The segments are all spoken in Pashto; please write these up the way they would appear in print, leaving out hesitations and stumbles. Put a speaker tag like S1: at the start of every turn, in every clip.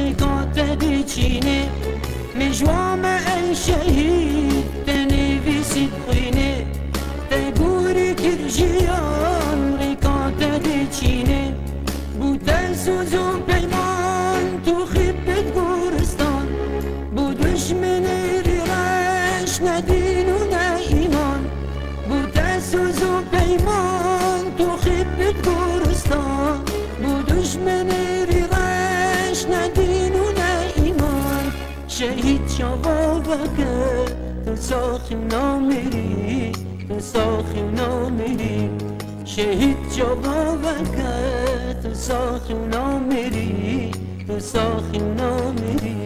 S1: ريقات ديتشيني مجوام أي شهيد تنيفي سيدخيني تقولي كرجيان ريقات ديتشيني بوتاسوزو بيمان تخبت قورستان بودوش من ريراش ندينونا إيمان بوتاسوزو بيمان تخبت قورستان بودوش من ريراش ندينونا إيمان شهيد شبابك تساخي نامري تساخي نامري شهيد شبابك تساخي نامري تساخي نامري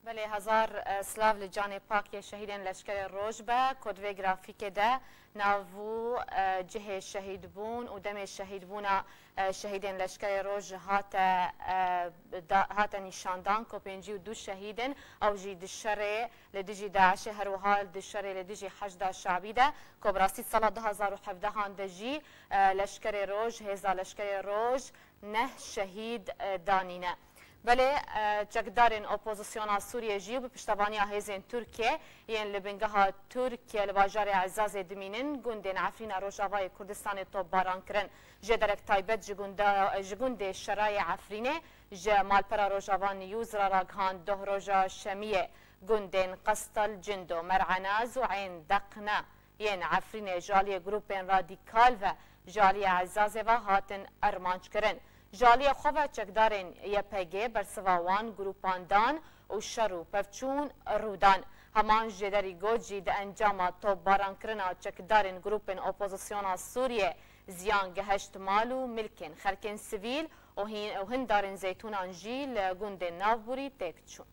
S2: بله هزار سلاف لجان پاک شهیدان لشکر روجبه کدوه گرافیک ده ناوو جه شهید بون و دم شهید بونا شهیدان لشکر روج هات نشاندان کو 52 شهیدن او جی دشره لدجی داعش هر وحال دشره لدجی حشد شعبی ده کو براستی سال 2017 هان دجی لشکر روج هزا لشکر روج نه شهید دانینه بله چکدارن اپوزیسیون سوریه جیو به پشتوانی هزین ترکیه یعنی لبنگاه ترکیه لباجار عزاز دمینن گوندن عفرین روجاوای کردستان تو باران کرن جدرک تایبت جگوند شرای عفرینه جمال پر روجاوان نیوز را راگهان ده روجا شمیه گوندن قسطل جندو مرعناز و عین دقنا یعنی عفرین جالی گروپن رادیکال و جالی عزاز و هاتن ارمانج کرن جالی خواه چکدارن یپگه برسواوان گروپاندان و شرو پفچون رودان همان جدری گوجی ده انجام تو باران کرنا چکدارن گروپن اپوزیسیون سوریه زیان گهشت مالو ملکن خلکن سویل و هندارن زیتونان جی لگوند نافبوری تکچون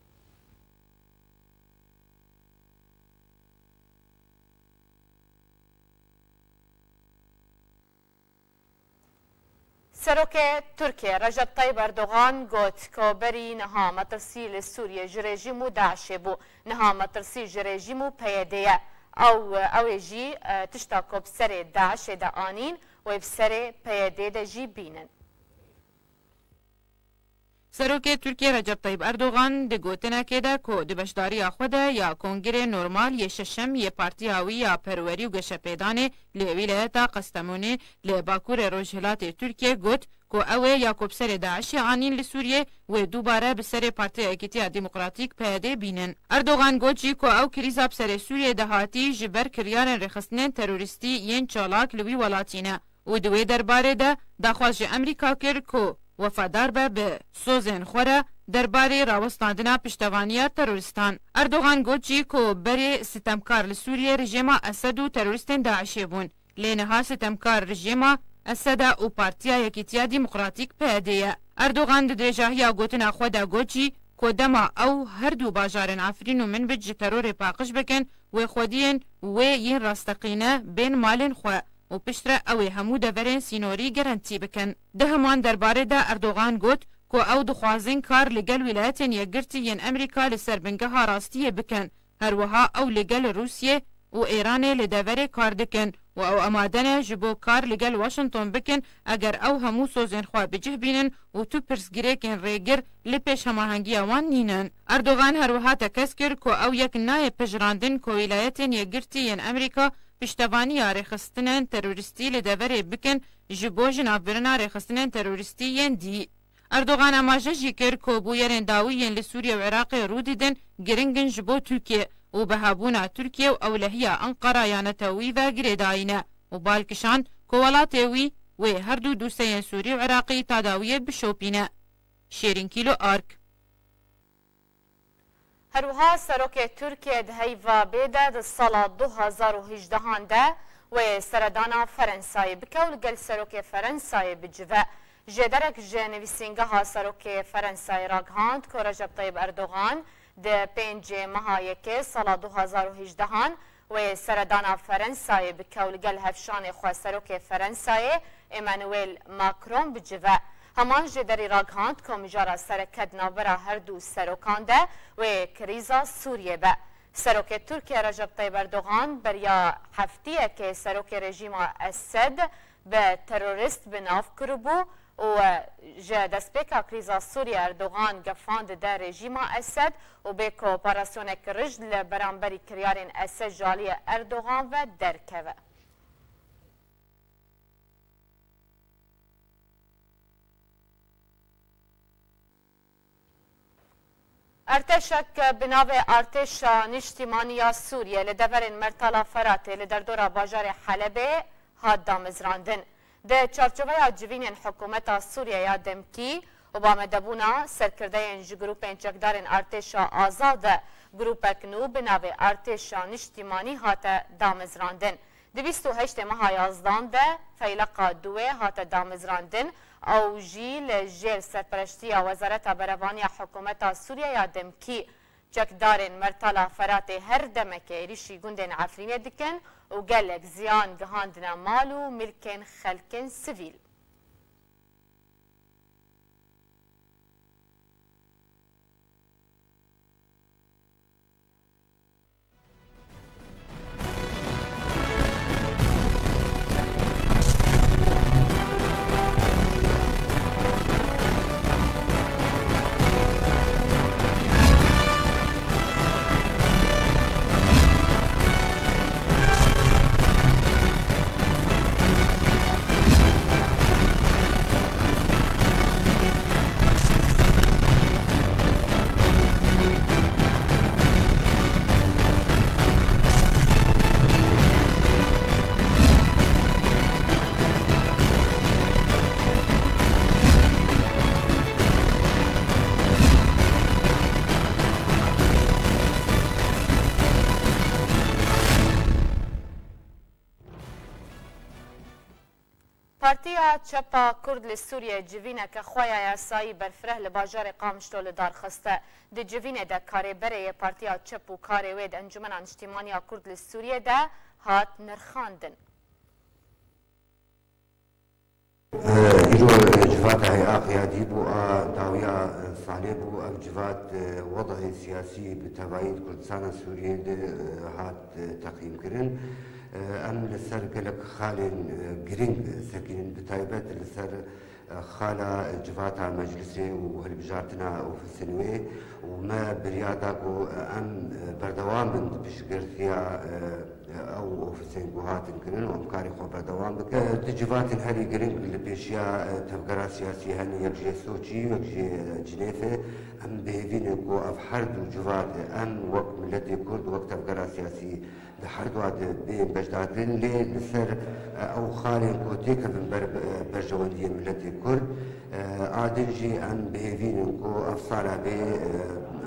S2: سروک ترکیه رجب طیب اردوغان گوت که بری نها مترسی لسوریه جرژیمو داعش بو نها مترسی جرژیمو پیدیه او جی تشتا که بسر داعش دا آنین و بسر پیده دا جی بینن
S3: سروک ترکیه رجب طیب اردوغان ده گوتنه که ده که ده بشداری خوده یا کنگره نورمال یه ششم یه پارتی هاوی یا پروری و گشپیدانه لویلایتا قستمونه لباکور روجهلات ترکیه گوت که اوه یا کبسر داعش آنین لسوریه و دوباره بسر پارتی اکیتی دموکراتیک پیاده بینن. اردوغان گوت جی که او کریزا بسر سوریه دهاتی جبر کریارن رخصنین تروریستی ین چالاک لوی ولاتینه و دوی درباره ده دخواج امریکا کرد که وفادار به سوزن خوره درباره راوستاندنا پشتوانیا تروریستان. اردوغان گوچی که بری ستمکار لسوریه رژیما اسد و تروریستین داعشی بون. لینها ستمکار رژیما اسد و پارتیا یکیتیا دموکراتیک پیدیه. اردوغان درجاهیا گوتنا خودا گوچی که دما او هر دو باجارن عفرین و منبج ترور پاقش بکن و خودین و ین راستقینه بین مالن خواه. و پشتره اوی همو دورین سینوری گرانتی بکن. ده همان درباره ده اردوغان گوت که او دخوازین کار لگل ولایتین یگرتی ین امریکا لسر بنگه ها راستیه بکن. هروها او لگل روسیه و ایران لدوره کار دکن و او امادنه جبو کار لگل واشنطن بکن اگر او همو سوزین خواه بجه بینن و تو پرسگیره کن ریگر لپش هماهنگی اوان نینن. اردوغان هروها تکس کر که او یک نای پجراندن که ولایتین یگرتی ین امریکا پشتوانی رخصتنین تروریستی لدوره بکن جبو جنابرنا رخصتنین تروریستی ین دی. اردوغان اماجه جی کر که بویرین داوی ین لسوریه و عراق رو دیدن گرنگن جبو ترکیه و بهابونا ترکیه و اولهیه انقره یانتوی و گریداینه و بالکشان که ولاتوی و هر دو دوسته سوری و عراقی تداویه بشوپینه. شیرین کیلو آرک
S2: هروها سروک ترکیه دهی و بیده ده سال 2018 ده و سردانا فرنسای بکول گل سروک فرنسای بجوه جدرک جنویسینگه ها سروک فرانسای راگهاند که رجب طیب اردوغان ده 5 ماه که سال 2018 و سردان فرانسای به کولگل هفشان خواه سروک فرانسای ایمانوئل ماکرون بجوه. همان جدری راگهاند که مجارا سرکت نابرا هر دو سروکان ده و کریزا سوریه به. سروک ترکیه رجب طیب اردوغان بریا هفتیه که سروک رژیم اسد به تروریست بناف کربو و جه دستپیکا کریزا سوریه اردوغان گفاند در رژیم اسد و به کوپاراسیون کرج لبرانبری کریارین اسد جالی اردوغان و درکوه. ارتشک بناو ارتش نیشتیمانی سوریه لدورین مرتلا فرات لدردورا باجار حلبه هاد دامزراندن. ده چارچوبه جوین حکومت سوریه یا دمکی و با مدبونا سرکرده انج گروپ چکدارین ارتش آزاد گروپ کنو بناو ارتش نیشتیمانی هات دامزراندن. 28 ماه یازدان ده فیلقا دوه هات دامزراندن او جیل جیل سرپرشتی وزارت بروانی حکومت سوریه یا دمکی چکدارین مرتلا فرات هر دمک ریشی گوندین عفرینه دکن و گلک زیان گهاندن مال و ملکن خلکن سویل. پارتیا چپا کرد لسوریه جوینه که خواه یاسایی برفره لباجار قامشتو لدار خسته. ده جوینه ده کاری بره پارتیا چپ و کاری وید انجمن اجتماعی کرد لسوریه ده هات نرخاندن.
S4: إيرو جفات هيئة قيادي بو داوية صالح بو جفات وضع سياسي بتبعيد كردستان السوري هات تقييم كرن أم لسر قلق خالين جرينج سكين بتايبت لسر خالة جفاتا مجلسي وهالبجارتنا وفي السنوية وما بريادك أم بردوام بشقرثيا أو في سنجوهات كنن وأمكاري خو بردوام بك تجفات هالي جرينج اللي بيشيا تفكرة سياسية هني يكجي سوتشي يكجي جنيفة أم بهذين كو أفحرد وجفات أم وقت ملتي كرد وقت تفكرة سياسية لحرد وعد بين بجدادين لي لسر أو خالي كوتيك من برجواندية ملتي كرد عادنجي أم بهذين كو أفصالة بي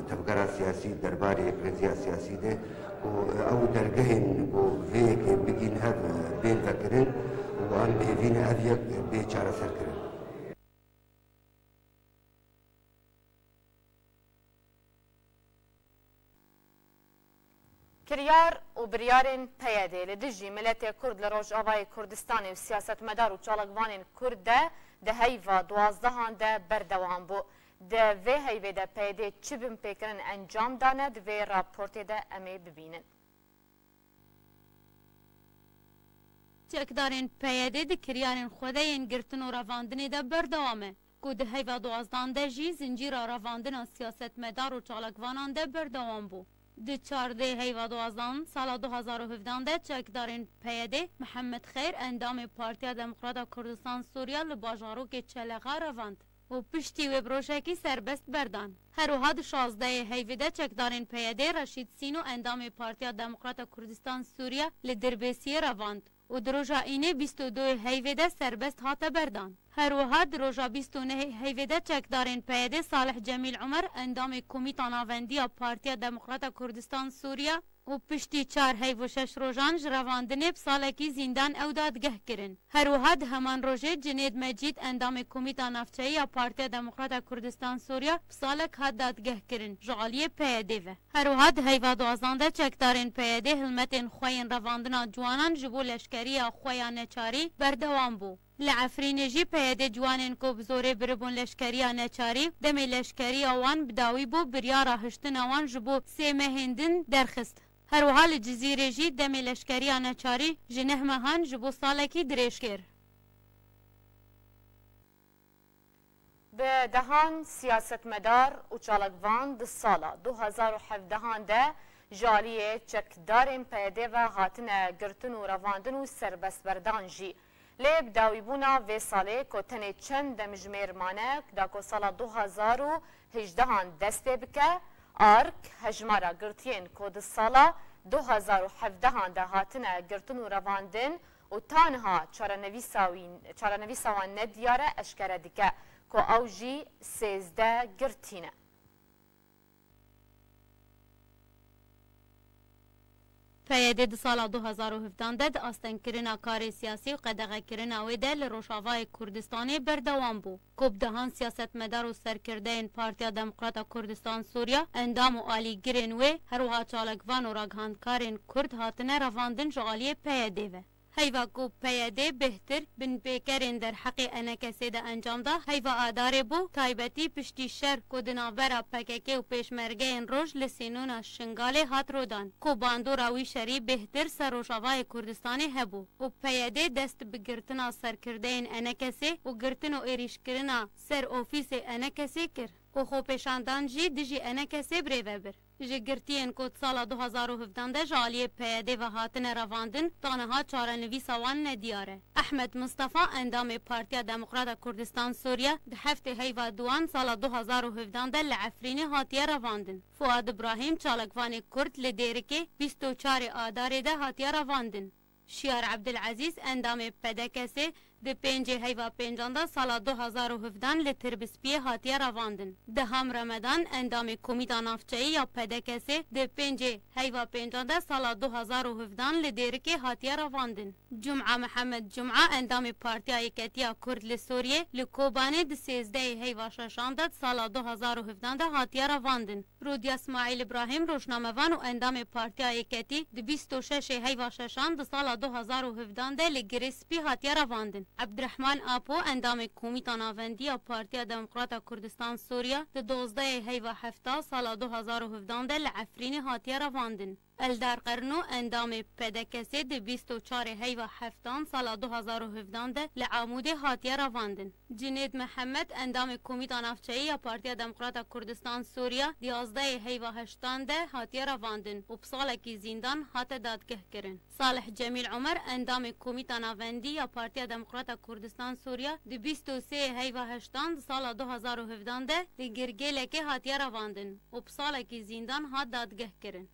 S4: تفكرة سياسية درباري إكريزيا سياسية ده أو درجهن وفيك بيجين هذا بين ذكرين وأن بهذين أبيك بيشارة سركرين.
S2: كريار وبريارين بيادي لدجي ملت كرد لروج آبای كردستاني وسياسة مدار وچالقوان كرد ده هيفا دوازدهان ده بردوان بو. ده وی هیوی ده پیده چی بیم پیکرن انجام دانه ده وی راپورت ده امی ببینن.
S5: چکدارین پیده ده کریارین خوده این گرتن و رواندنی ده بردوامه. که ده هیوی دوازدان ده جی زنجیر رواندن سیاست مدار و چالکوانان ده بردوام بو. ده 14 هیوی دوازدان سال 2017 ده چکدارین پیده محمد خیر اندام پارتیا دموکرات کردستان سوریا لباجارو که چلغا رواند. و پشتی و بروشکی سربست بردان. هر وحد 16 هیویده چکدارین پیاده رشید سینو اندام پارتیا دموکرات کردستان سوریا لدربیسی رواند. و دروژا اینه 22 هیویده سربست هات بردان. هر وحد روژا 29 هیویده چکدارین پیاده صالح جمیل عمر اندام کمیته ناوندی پارتیا دموکرات کردستان سوریا و پشتی 4 هیو و 6 روژان جراواندنê bi salekî zîndan ew dadgeh kirin. Herwiha di heman rojê Cüneyt Mecîd endamê Komîta Navçeyî ya Partiya Demokrata Kurdistan Sûriya bi salek hat dadgeh kirin ji aliyê PYD ve. Herwiha di heyva duazdan de çekdarên PYD hilmetên xwe yên revandina ciwanan ji bo leşkeriya xwe ya neçarî berdewam bû. Li Efrînê jî PYD ciwanên ku bi zorê biribûn leşkeriya neçarî demê leşkeriya wan bi dawî bû biryara hiştina wan ji bo 3 mehên din derxist. Herwiha li Cizîrê jî demê leşkeriya neçarî ji 9 mehan ji bo salekî dirêj kir.
S2: Bi dehan siyasetmedar û çalakvan di sala 2017 de ji aliyê çekdarên PYD ve hatine girtin û revandin û serbestberdan jî. Lê bi dawîbûna vê salê ku tenê çend demijmêrmanek da ku sala 2018 dest pê bike, ARK hejmara girtiyên ku di sala 2017 de hatine girtin û revandin û tanha çarenivîsa wan nediyare eşkere dike ku ew jî 13 girtîne.
S5: PYD di sala 2017 de di astenkirina karê siyasî û qedexekirina wê de li Rojavayê Kurdistanê berdewam bû. Ku bi dehan siyasetmedar û serkirdeyên Partiya Demokrata Kurdistan Sûriya endam û alîgirên wê herwiha çalakvan û ragihandkarên Kurd hatine revandin ji aliyê PYD ve. Heyva ku PYD bêhtir bin pêkerên derheqê enekesê de encam da heyva adarê bû taybetî piştî şer ku di navbera PKK û pêşmergeyên roj li Sînûna Şingalê hat rodan ku bandora wî şerî bêhtir ser Rojavayê Kurdistanê hebû û PYD dest bi girtina serkirdeyên enekesê û girtin û êrîşkirina ser ofîsê enekesê kir û xwepêşandan jî dijî enekesê birêve bir. Ji girtiyên ku sala 2017 de ji aliyê PYD ve hatine revandin taniha çarenivîsa wan nediyar e. Ahmed Mustafa endamê Partiya Demokrata Kurdistan Sûriya di heftê heyva duan sala 2017 de li Efrînê hatiye revandin. Fuad İbrahim çalakvanê Kurd li Dêrikê 24 adarê de hatiye revandin. Şiyar Abdülazîz endamê PDK'sê di 5 heyva pêncan sala 2017 li Tirbispiyê hatiye revandin. Deham Remedan endamê Komîta Navçeyî ya PDK'sê di 5 heyva pêncan sala 2017 li Dêrikê hatiye revandin. Cum'a Mihemed Cum'a endamê Partiya Yeketiya Kurd li Sûriyê li Kobanê di 13 heyva şeşan de sala 2017 de hatiye revandin. Rûdiya İsmaîl İbrahim rojnamevan û endamê Partiya Yeketî di 26 heyva şeşan di sala 2017 de li Girêspî hatiye revandin. Abdurrahman Apo endamê Komîta Navendî ya Partiya Demokrata Kurdistan Sûriya di 12 heyva hefta sala 2017 de li Efrînê hatiye revandin. Eldar Qerno endamê PDK'sê di 24 heyva heftan sala 2017 de li Amûdê hatiye revandin. Cüneyt Mehemed endamê Komîta Navçeyî ya Partiya Demokrata Kurdistan Sûriya di 11 heyva heştan de hatiye revandin û bi salekî zîndan hate dadgeh kirin. Salih Cemîl Umer endamê Komîta Navendî ya Partiya Demokrata Kurdistan Sûriya di 23 heyva heştan di sala 2017 de li Girgêlekê hatiye revandin û bi salekî zîndan hat dadgeh kirin.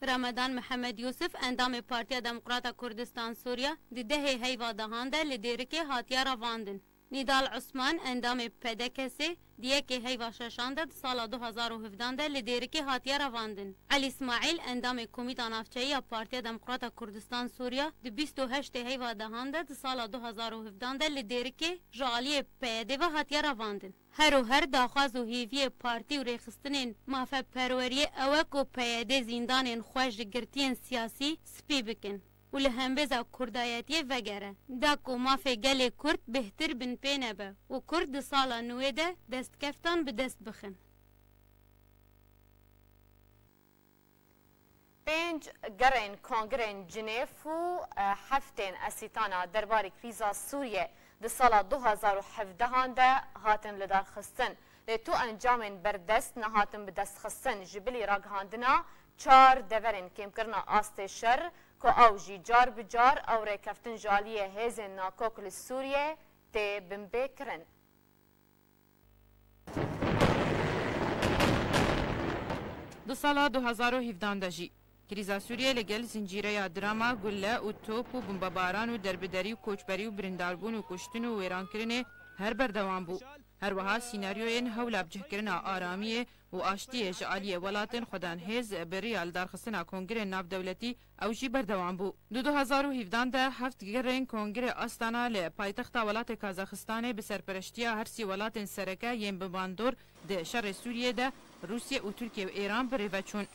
S5: Ramadan Mehmed Yusuf endamê Partiya Demokrata Kurdistan Sûriya di 10 heyva dahan de li Dêrikê hatiye revandin. Nidal Osman endamê PDK'sê di 1 heyva şeşan de sala 2017 de li Dêrikê hatiye revandin. Ali İsmaîl endamê Komîta Navçeyî ya Partiya Demokrata Kurdistan Sûriya di 28 heyva dahan de sala 2017 de li Dêrikê ji aliyê PYD ve hatiye revandin. Her û her daxwaz û hêviyê partî û rêxistinên mafeperweriyê ew e ku PYD zîndanên xwe ji girtiyên siyasî spî bikin û li hembêza kurdayetiyê vegere. Da ku mafê gelê Kurd bêhtir bin pê nebe û Kurd di sala nûê de destkeftan bi dest bixin.
S2: 5 gerên Kongrên Cinêv û heftên esîtana derbarê krîza Sûriye di sala 2017 de hatin li darxistin. Lê tu encamên berdest nehatin bi destxistin ji bilî ragihandina 4 deverên kêmkirina astê şer ku ew jî car bi car ew rêkeftin ji aliyê hêzên nakok li Sûriyê tê binbê kirin.
S3: Di sala 2017 de jî krîza Sûriyê li gel zincîreya drama, gulle û top û bombebaran û derbiderî û koçberî û birîndarbûn û kuştin û wêrankirinê her berdewam bû. هروها سیناریوین هولا بجهکرنا آرامیه و آشتی جعالی ولاتن خودان هز بریال دارخستنا کنگره ناف دولتی او جی بردوام بو. 2017 ده هفت گرین کنگره آستانا ل پایتخت ولات کازاخستان به سرپرشتیا هرسی ولاتن سرکه یم بباندور ده شر سوریه ده روسیه و ترکیه و ایران بریوچون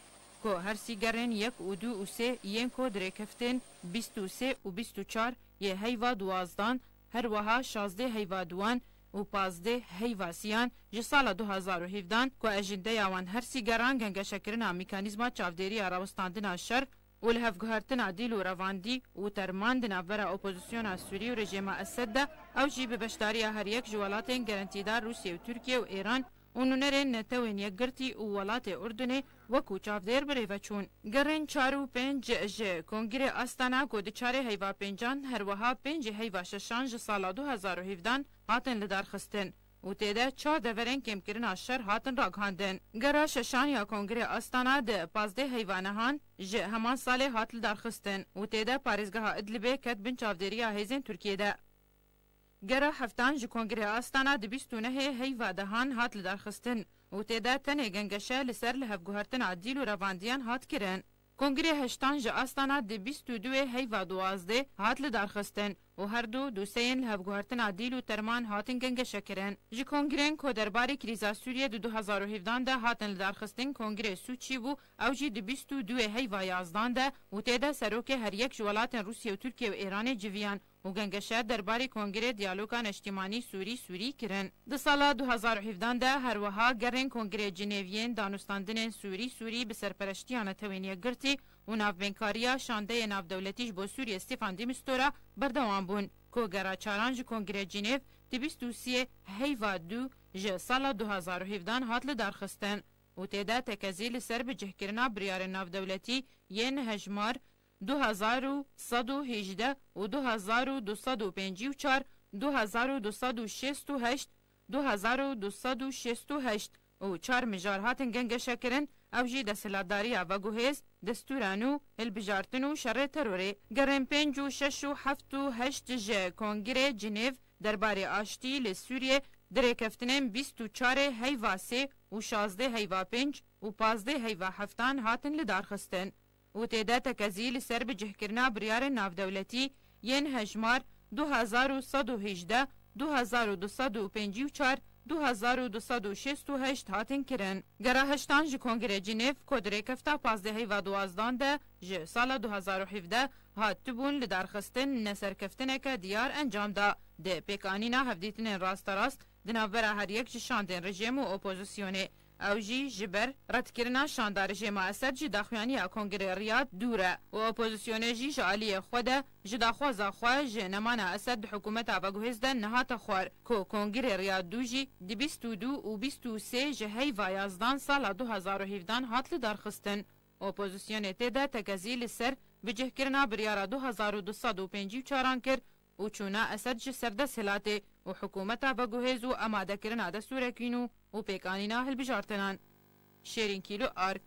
S3: که هرسی گرین 1 و 2 و 3 ین کو درکفتن 23 و 24 یه هیوا دوازدان هر وها 16 هیوا دوان و 15 هیواسیان جه سال 2017 که اجنده یوان هر سیگران گنگ شکرنا میکانیزما چافدیری راوستاندنا شر و لحفگهارتنا دیل و رواندی و ترماندنا برا اپوزیسیون سوری و رژیم اسد ده او جی به بشداری هر یک جوالاتین گرانتیدار روسیه و ترکیه و ایران اونونرین نتوین یک گرتی و ولات اردنه وکو چافدیر بریوچون گرن 4 و 5 جه کنگره آستانا که دچار هیوا پنجان هر وها 5 هیوا ششان جه سال 2017 هاتن لدار خستن و تیده 4 دورین کم کرن اشر هاتن راگهاندن گرا ششان یا کنگره آستانا ده 15 هیوانهان جه همان سال هات لدار خستن و تیده پاریزگاه ادلبه کت بن چافدیری هیزن ترکیه ده گره هفتان جه کنگره آستانا ده 29 هیوا دهان هات لدار خستن و تیده تنه گنگشه لسر لحفگوهرتن عدیل و رواندیان هات کرن. کنگره هشتان جه آستانا ده 22 هیوا دوازده هات لدار خستن و هر دو سین لحفگوهرتن عدیل و ترمان هاتن گنگشه کرن. جه کنگرین که درباره کریزا سوریه ده 2017 ده هاتن لدار خستن کنگره سوچی بو او جی ده 22 هیوا یازدان ده و تیده سروک هر یک جوالاتن روسیه و ترکیه و ایران جویان و گنگشه درباره کنگره دیالوگان اجتماعی سوری کرن. ده سال 2017 ده هر وها گرین کنگره جنیوین دانستاندن سوری به سرپرشتیان توینیه گرتی و نافبینکاریا شانده ناف دولتیش با سوری استیفان دیمستورا بردوان بون که گرا چارانج کنگره جنیو ده 23 هیوا دو جه سال 2017 هات لدار خستن و تیده تکزیل سر به جهکرنا بریار ناف دولتی ین هجمار 2118 و 2254 2268 2268 و 4 مجار هاتن گنگ شکرن او جی دستلاتداری و گوهیز دستورانو البجارتنو شر تروری گرن 5 و 6 و 7 و 8 جه کنگره جنیو درباره آشتی لسوریه درکفتنم 24 هیوا 3 و 16 هیوا 5 و 15 هیوا 7 هاتن لدار خستن و تیده تکزیل سر به جهکرنا بریار ناف دولتی ین هجمار 2118 2254 2268 هاتن کرن. گره هشتان جه کنگره جنیف کدره کفتا 15 هیوا دوازدان ده جه سال 2017 هات تبون لدارخستن نسرکفتنه که دیار انجام ده. ده پیکانینا هفدیتن راست دنابرا هر یک شاندن رژیم و اپوزیسیونه. او جی جبر رد کرنا شاندار رژیم اسد جی داخوانی کنگره ریاد دوره و اپوزیسیونه جی جعالی خوده جدا خوازا خواه جی نمانا اسد حکومت آباگوهز ده نهات خوار که کنگره ریاد دو جی دی 22 و 23 جی هیوا یازدان سال 2017 هات لدار خستن. اپوزیسیونه تیده تگزیل سر بجه کرنا بریارا 2254 کر و چونا اسد جی سرده سلاته و حکومت آباگوهز و اماده کرنا دستورکینو و پیکانینا هل بجارتنان. شیرین کیلو آرک